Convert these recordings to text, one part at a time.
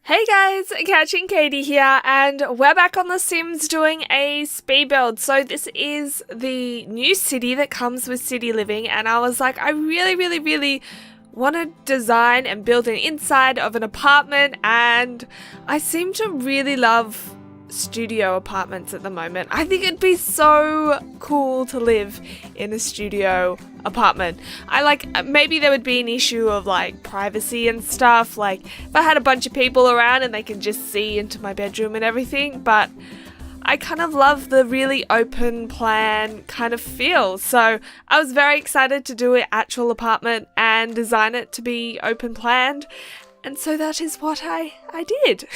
Hey guys, KatchingKatie here, and we're back on The Sims doing a speed build. So this is the new city that comes with city living, and I was like, I really want to design and build an inside of an apartment, and I seem to really love studio apartments at the moment. I think it'd be so cool to live in a studio apartment. Maybe there would be an issue of like privacy and stuff, like if I had a bunch of people around and they could just see into my bedroom and everything, but I kind of love the really open plan kind of feel. So I was very excited to do an actual apartment and design it to be open planned, and so that is what I did.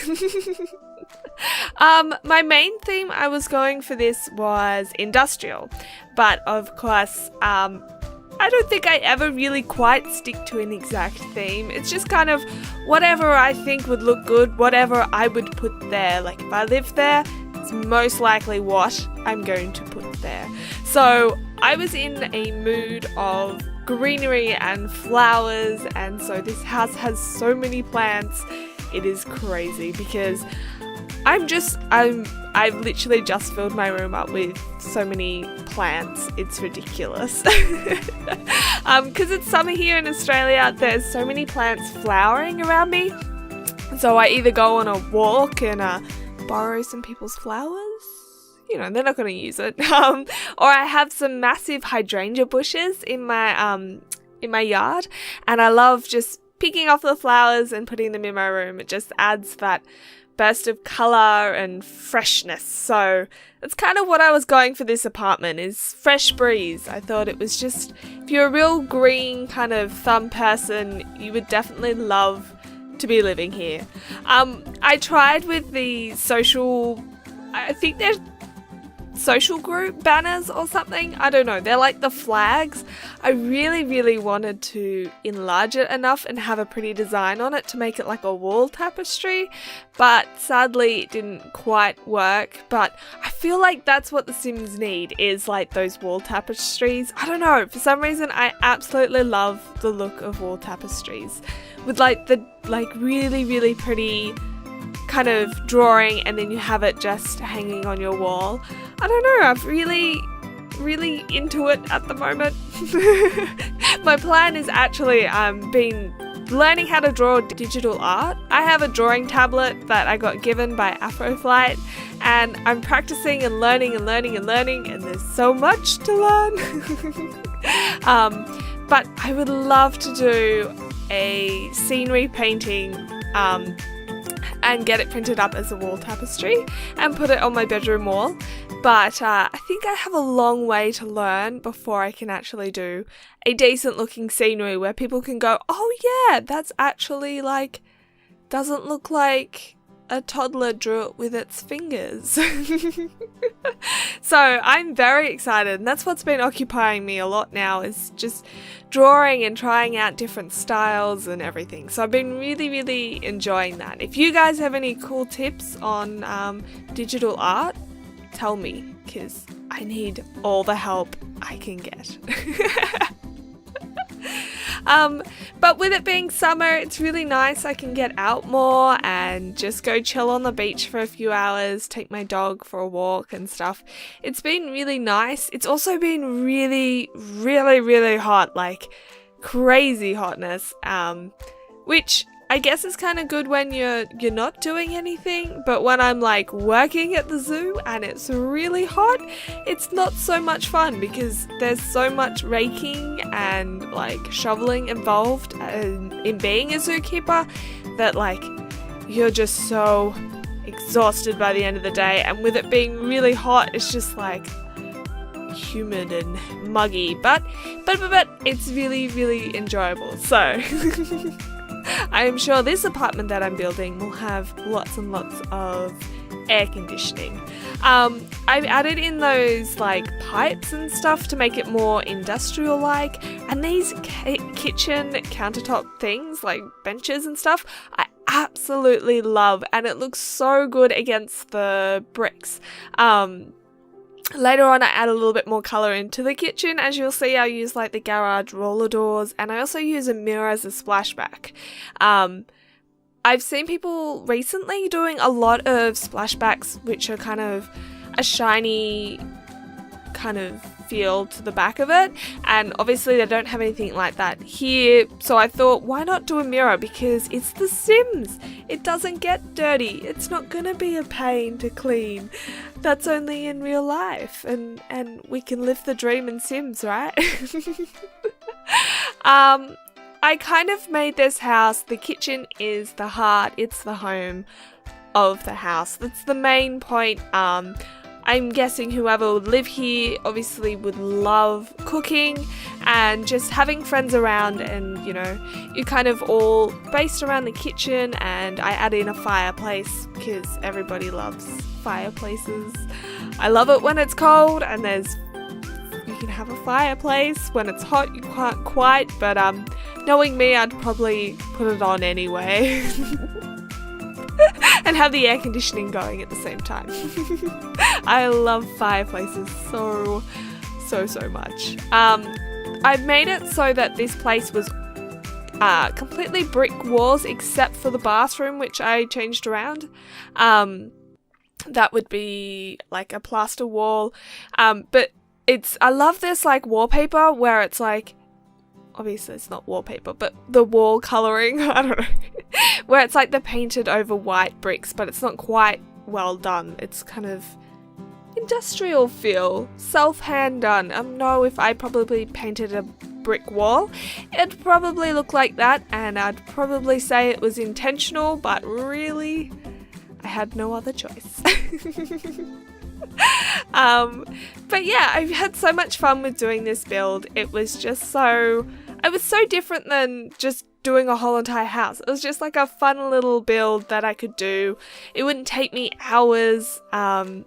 My main theme I was going for this was industrial, but of course, I don't think I ever really quite stick to an exact theme. It's just kind of whatever I think would look good, whatever I would put there. Like if I live there, it's most likely what I'm going to put there. So I was in a mood of greenery and flowers, and so this house has so many plants. It is crazy because I've literally just filled my room up with so many plants. It's ridiculous. Because it's summer here in Australia, there's so many plants flowering around me. So I either go on a walk and borrow some people's flowers. You know, they're not going to use it. Or I have some massive hydrangea bushes in my yard, and I love just picking off the flowers and putting them in my room. It just adds that burst of colour and freshness. So that's kind of what I was going for this apartment, is fresh breeze. I thought it was just, if you're a real green kind of thumb person, you would definitely love to be living here. I tried with the I think they're social group banners or something. I don't know. They're like the flags. I really wanted to enlarge it enough and have a pretty design on it to make it like a wall tapestry, but sadly it didn't quite work. But I feel like that's what the Sims need, is like those wall tapestries. I don't know, for some reason I absolutely love the look of wall tapestries with like the really pretty kind of drawing, and then you have it just hanging on your wall. I don't know, I'm really into it at the moment. My plan is actually been learning how to draw digital art. I have a drawing tablet that I got given by Afroflight, and I'm practicing and learning, and there's so much to learn. But I would love to do a scenery painting and get it printed up as a wall tapestry and put it on my bedroom wall. But I think I have a long way to learn before I can actually do a decent looking scenery where people can go, oh yeah, that's actually like, doesn't look like a toddler drew it with its fingers. So I'm very excited, and that's what's been occupying me a lot now, is just drawing and trying out different styles and everything. So I've been really enjoying that. If you guys have any cool tips on digital art, tell me, because I need all the help I can get. But with it being summer, it's really nice. I can get out more and just go chill on the beach for a few hours, take my dog for a walk and stuff. It's been really nice. It's also been really hot, like crazy hotness, which I guess is kind of good when you're not doing anything, but when I'm like working at the zoo and it's really hot, it's not so much fun because there's so much raking and like shoveling involved in being a zookeeper that like you're just so exhausted by the end of the day. And with it being really hot, it's just like humid and muggy, but it's really enjoyable. So I am sure this apartment that I'm building will have lots and lots of air conditioning. I've added in those like pipes and stuff to make it more industrial like, and these kitchen countertop things like benches and stuff I absolutely love, and it looks so good against the bricks. Later on, I add a little bit more colour into the kitchen. As you'll see, I use like the garage roller doors, and I also use a mirror as a splashback. I've seen people recently doing a lot of splashbacks, which are kind of a shiny kind of feel to the back of it, and obviously they don't have anything like that here, so I thought, why not do a mirror, because it's The Sims. It doesn't get dirty. It's not gonna be a pain to clean. That's only in real life, and we can live the dream in Sims, right? I kind of made this house, the kitchen is the heart, it's the home of the house. That's the main point. I'm guessing whoever would live here obviously would love cooking and just having friends around, and you know, you kind of all based around the kitchen, and I add in a fireplace because everybody loves fireplaces. I love it when it's cold and you can have a fireplace. When it's hot you can't quite, but knowing me, I'd probably put it on anyway. And have the air conditioning going at the same time. I love fireplaces so much. I've made it so that this place was completely brick walls except for the bathroom, which I changed around. That would be like a plaster wall. But I love this like wallpaper where it's like, obviously it's not wallpaper, but the wall colouring, I don't know, where it's like the painted over white bricks, but it's not quite well done. It's kind of industrial feel, self-hand done. I know if I probably painted a brick wall, it'd probably look like that, and I'd probably say it was intentional, but really, I had no other choice. But yeah, I've had so much fun with doing this build. It was so different than just doing a whole entire house. It was just like a fun little build that I could do. It wouldn't take me hours, and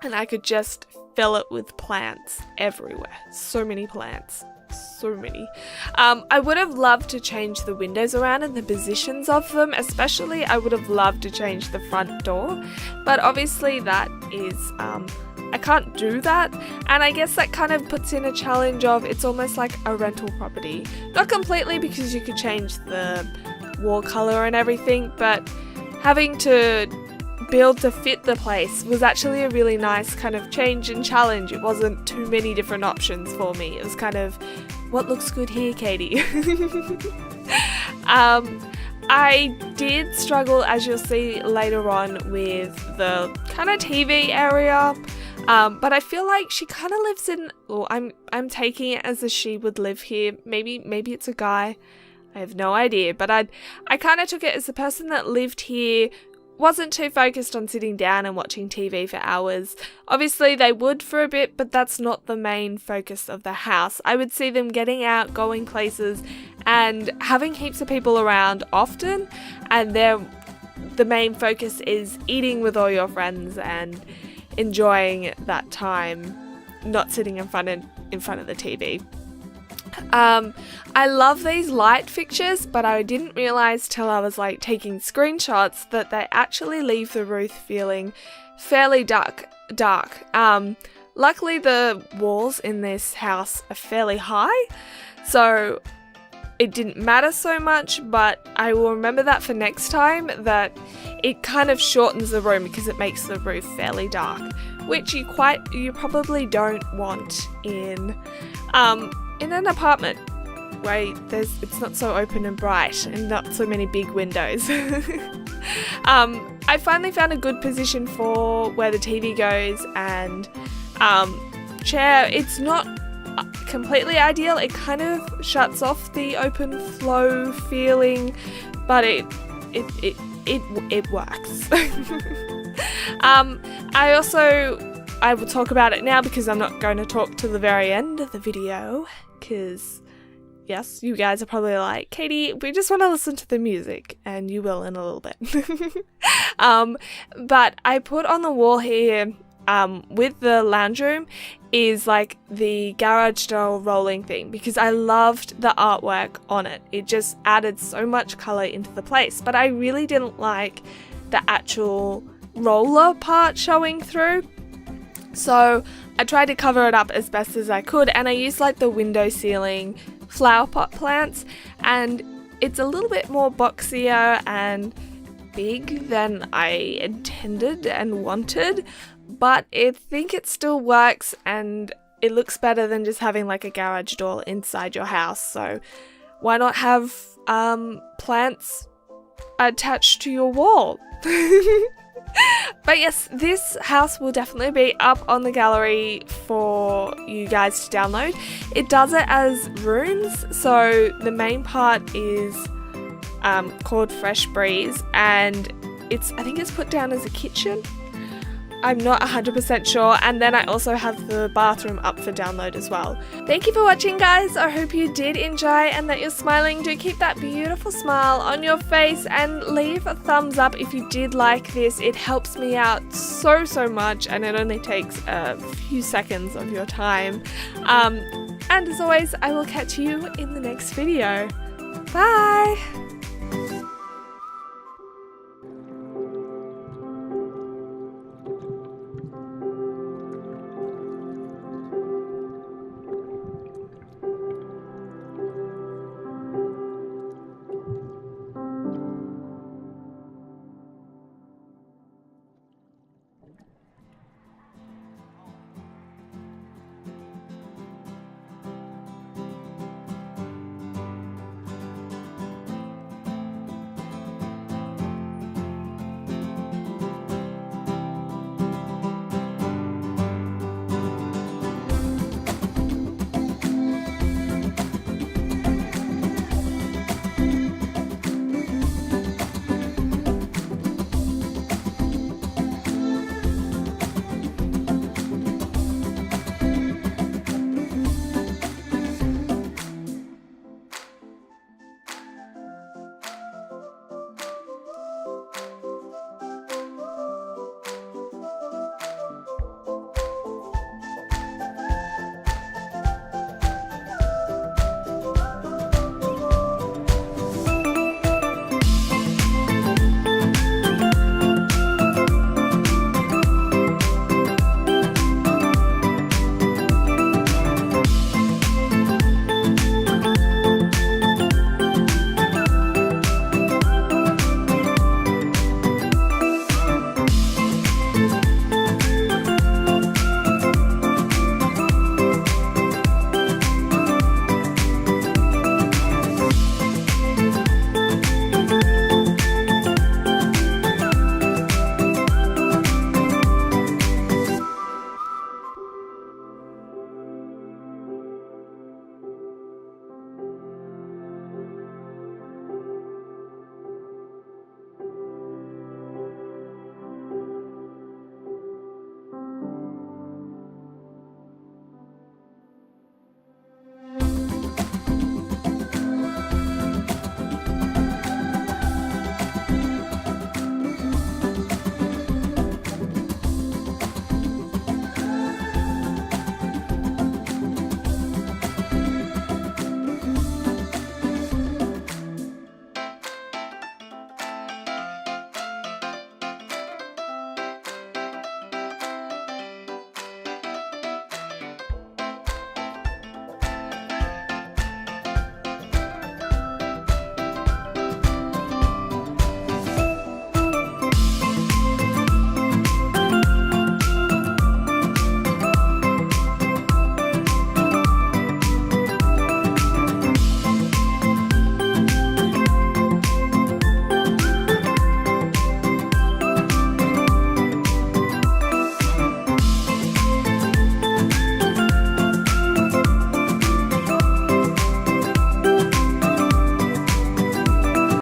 I could just fill it with plants everywhere. So many plants. So many. I would have loved to change the windows around and the positions of them, especially I would have loved to change the front door, but obviously that is, I can't do that, and I guess that kind of puts in a challenge of it's almost like a rental property. Not completely, because you could change the wall colour and everything, but having to build to fit the place was actually a really nice kind of change and challenge. It wasn't too many different options for me. It was kind of, what looks good here, Katie? I did struggle, as you'll see later on, with the kind of TV area, but I feel like she kind of lives in, well, I'm taking it as a she would live here. Maybe it's a guy. I have no idea, but I kind of took it as the person that lived here wasn't too focused on sitting down and watching TV for hours. Obviously they would for a bit, but that's not the main focus of the house. I would see them getting out, going places, and having heaps of people around often, and the main focus is eating with all your friends and enjoying that time, not sitting in front of the TV. I love these light fixtures, but I didn't realise till I was like taking screenshots that they actually leave the roof feeling fairly dark. Luckily the walls in this house are fairly high, so it didn't matter so much, but I will remember that for next time, that it kind of shortens the room because it makes the roof fairly dark, which you probably don't want in an apartment where it's not so open and bright and not so many big windows. I finally found a good position for where the TV goes, and chair, it's not completely ideal. It kind of shuts off the open flow feeling, but it works. I will talk about it now because I'm not going to talk to the very end of the video, because yes, you guys are probably like, Katie, we just want to listen to the music, and you will in a little bit. But I put on the wall here, with the lounge room, is like the garage style rolling thing, because I loved the artwork on it. It just added so much colour into the place, but I really didn't like the actual roller part showing through. So I tried to cover it up as best as I could, and I used like the window ceiling flower pot plants, and It's a little bit more boxier and big than I intended and wanted, but I think it still works and it looks better than just having like a garage door inside your house. So why not have plants attached to your wall? But yes, this house will definitely be up on the gallery for you guys to download. It does it as rooms, so the main part is called Fresh Breeze, and I think it's put down as a kitchen. I'm not 100% sure, and then I also have the bathroom up for download as well. Thank you for watching, guys. I hope you did enjoy and that you're smiling. Do keep that beautiful smile on your face and leave a thumbs up if you did like this. It helps me out so much, and it only takes a few seconds of your time. And as always, I will catch you in the next video. Bye!